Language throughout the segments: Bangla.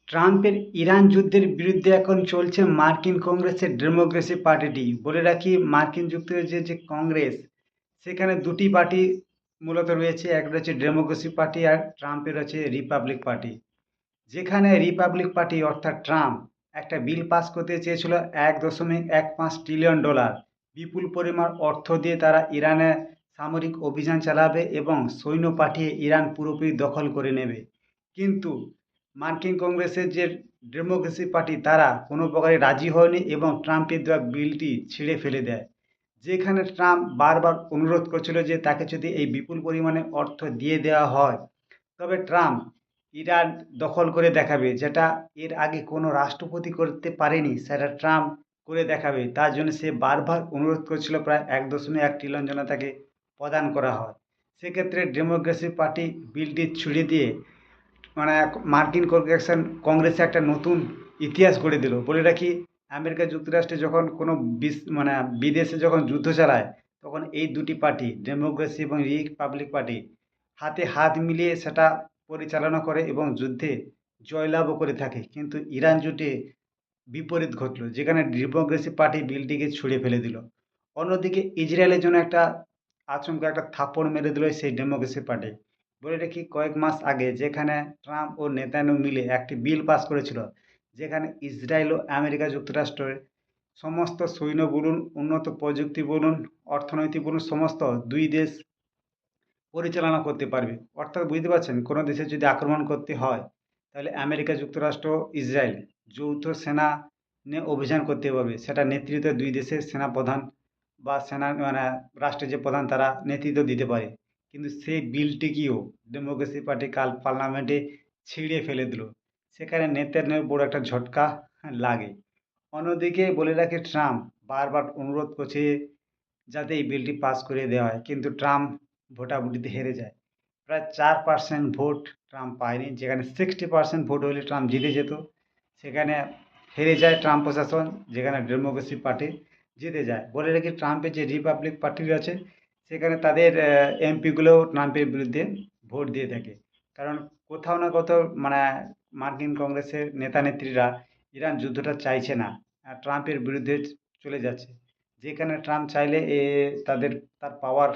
ট্রাম্পের ইরান যুদ্ধের বিরুদ্ধে এখন চলছে মার্কিন কংগ্রেসের ডেমোক্রেসি পার্টিটি। বলে রাখি, মার্কিন যুক্তরাজ্যের যে কংগ্রেস, সেখানে দুটি পার্টি মূলত রয়েছে। একটা হচ্ছে ডেমোক্রেসি পার্টি আর ট্রাম্পের হচ্ছে রিপাবলিক পার্টি। যেখানে রিপাবলিক পার্টি অর্থাৎ ট্রাম্প একটা বিল পাস করতে চেয়েছিল 1.15 ট্রিলিয়ন ডলার। বিপুল পরিমাণ অর্থ দিয়ে তারা ইরানে সামরিক অভিযান চালাবে এবং সৈন্য পাঠিয়ে ইরান পুরোপুরি দখল করে নেবে। কিন্তু মার্কিন কংগ্রেসের যে ডেমোক্রেসি পার্টি, তারা কোনো প্রকারে রাজি হয়নি এবং ট্রাম্পের দেওয়া বিলটি ছিঁড়ে ফেলে দেয়। যেখানে ট্রাম্প বারবার অনুরোধ করছিল যে তাকে যদি এই বিপুল পরিমাণে অর্থ দিয়ে দেওয়া হয়, তবে ট্রাম্প ইরান দখল করে দেখাবে, যেটা এর আগে কোনো রাষ্ট্রপতি করতে পারেনি, সেটা ট্রাম্প করে দেখাবে। তার জন্য সে বারবার অনুরোধ করছিল প্রায় 1.1 ট্রিলিয়ন যেন তাকে প্রদান করা হয়। সেক্ষেত্রে ডেমোক্রেসি পার্টি বিলটি ছুড়ে দিয়ে মার্কিন কংগ্রেসে একটা নতুন ইতিহাস গড়ে দিল। বলে রাখি, আমেরিকা যুক্তরাষ্ট্রে যখন কোনো বিদেশে যখন যুদ্ধ চালায়, তখন এই দুটি পার্টি, ডেমোক্রেসি এবং রিপাবলিক পার্টি, হাতে হাত মিলিয়ে সেটা পরিচালনা করে এবং যুদ্ধে জয়লাভও করে থাকে। কিন্তু ইরান জুটে বিপরীত ঘটলো, যেখানে ডেমোক্রেসি পার্টি বিলটিকে ছুঁড়ে ফেলে দিল। অন্যদিকে ইসরায়েলের জন্য একটা আচমকা একটা থাপ্পড় মেরে দিল সেই ডেমোক্রেসি পার্টি। বলে রাখি, কয়েক মাস আগে যেখানে ট্রাম্প ও নেতানিয়াহু মিলে একটি বিল পাস করেছিল, যেখানে ইসরায়েল ও আমেরিকা যুক্তরাষ্ট্রের সমস্ত সৈন্য বলুন, উন্নত প্রযুক্তি বলুন, অর্থনৈতিক বলুন, সমস্ত দুই দেশ পরিচালনা করতে পারবে। অর্থাৎ বুঝতে পারছেন, কোনো দেশে যদি আক্রমণ করতে হয়, তাহলে আমেরিকা যুক্তরাষ্ট্র, ইসরায়েল যৌথ সেনা নিয়ে অভিযান করতে পারবে। সেটা নেতৃত্ব দুই দেশের সেনা প্রধান বা সেনা রাষ্ট্রের যে প্রধান, তারা নেতৃত্ব দিতে পারে। কিন্তু সেই বিলটিকেও ডেমোক্রেসি পার্টি কাল পার্লামেন্টে ছিঁড়ে ফেলে দিল। সেখানে নেতানিয়াহুর বড় একটা ঝটকা লাগে। অন্যদিকে বলে রাখি, ট্রাম্প বারবার অনুরোধ করছে যাতে এই বিলটি পাস করে দেওয়া হয়, কিন্তু ট্রাম্প ভোটাভুটিতে হেরে যায়। প্রায় 4% ভোট ট্রাম্প পায়নি, যেখানে 60% ভোট হলে ট্রাম্প জিতে যেত। সেখানে হেরে যায় ট্রাম্প প্রশাসন, যেখানে ডেমোক্রেসি পার্টি জিতে যায়। বলে রাখি, ট্রাম্পের যে রিপাবলিক পার্টি আছে, সেখানে তাদের এমপিগুলোও ট্রাম্পের বিরুদ্ধে ভোট দিয়ে থাকে। কারণ কোথাও না কোথাও মার্কিন কংগ্রেসের নেতা নেত্রীরা ইরান যুদ্ধটা চাইছে না, ট্রাম্পের বিরুদ্ধে চলে যাচ্ছে। যেখানে ট্রাম্প চাইলে তার পাওয়ার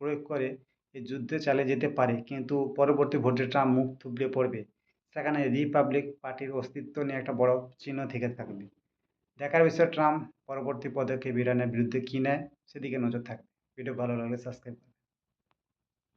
প্রয়োগ করে এই যুদ্ধে চালিয়ে যেতে পারে, কিন্তু পরবর্তী ভোটে ট্রাম্প মুখ থুবড়ে পড়বে। সেখানে রিপাবলিক পার্টির অস্তিত্ব নিয়ে একটা বড় চিহ্ন থেকে থাকবে। দেখার বিষয় ট্রাম্প পরবর্তী পদক্ষেপ ইরানের বিরুদ্ধে কী নেয়, সেদিকে নজর থাকবে। ভিডিও ভালো লাগলে সাবস্ক্রাইব।